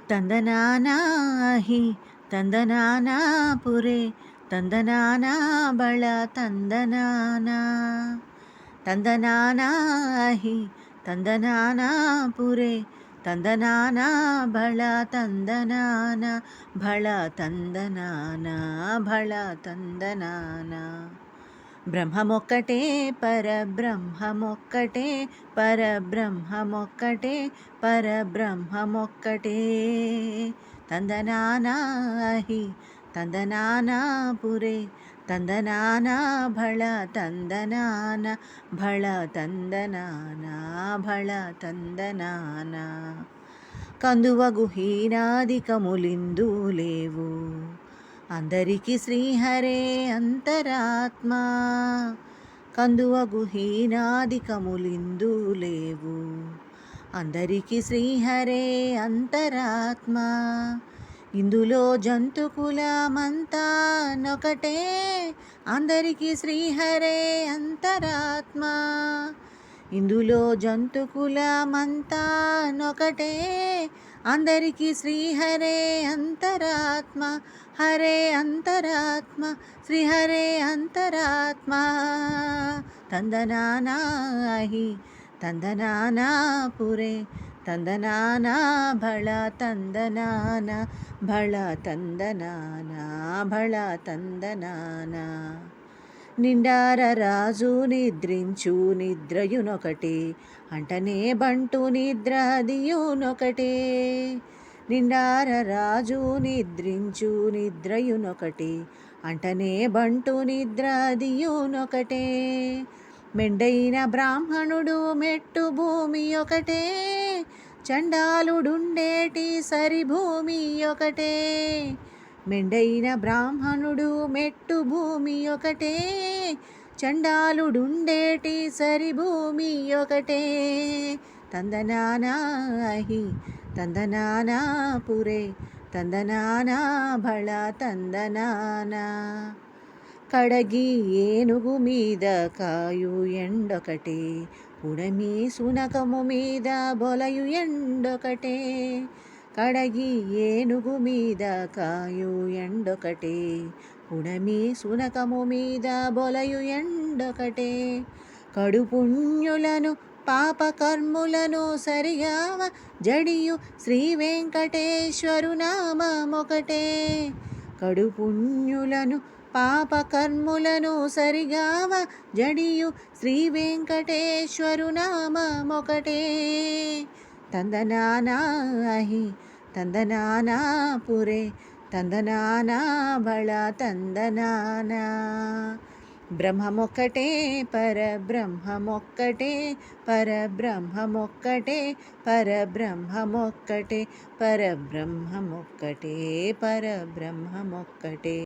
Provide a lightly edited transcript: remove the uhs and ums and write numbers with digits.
తందనానా హి తందనానా పురే తందనానా బళ తందనానా తందనానా హి తందనానా పురే తందనానా బళ తందనానా భళ తందనానా భళ తందనానా బ్రహ్మమొక్కటే పరబ్రహ్మమొక్కటే పరబ్రహ్మమొక్కటే పరబ్రహ్మమొక్కటే తందనానా హి తందనానా పురే తందనానా భళ తందనానా భళ తందనానా భళ తందనానా కందువగు హీనాదికములిందు లేవు అందరికి శ్రీహరే అంతరాత్మ కందువగు హీనాదికములిందు లేవు అందరికి శ్రీహరే అంతరాత్మ ఇందులో జంతుకులమంతా నొకటే అందరికి శ్రీహరే అంతరాత్మ ఇందులో జంతుకులమంతా నొకటే అందరికి శ్రీహరే అంతరాత్మ హరే అంతరాత్మ శ్రీహరే అంతరాత్మ తందనానా హి తందనానా పురే తందనానా భళ తందనానా భళ తందనానా భళ తందనానా నిండార రాజు నిద్రించు నిద్రయునొకటే అంటనే బంటు నిద్రదియునొకటే నిండార రాజు నిద్రించు నిద్రయునొకటే అంటనే బంటు నిద్రదియునొకటే మెండైన బ్రాహ్మణుడు మెట్టు భూమి ఒకటే చండాలుడుండేటి సరి భూమి ఒకటే మెండైన బ్రాహ్మణుడు మెట్టు భూమి ఒకటే చండాలుడుండేటి సరి భూమి ఒకటే తందనానా హి తందనానా పురే తందనానా భళ తందనానా కడగి ఏనుగు మీద కాయు ఎండొకటే ఉడమి సునకము మీద బొలయు ఎండొకటే కడగి ఏనుగు మీద కాయు ఎండొకటే ఉడమి సునకము మీద బొలయు ఎండొకటే కడుపుణ్యులను పాపకర్ములను సరిగావ జడియు శ్రీ వెంకటేశ్వరు నామమొకటే కడుపుణ్యులను పాపకర్ములను సరిగావ జడియు శ్రీ వెంకటేశ్వరు నామమొకటే తందనానా హి తందనానా పురే తందనానా భళ తందనానా బ్రహ్మమొక్కటే పరబ్రహ్మమొక్కటే పరబ్రహ్మమొక్కటే పరబ్రహ్మమొక్కటే పరబ్రహ్మమొక్కటే పరబ్రహ్మమొక్కటే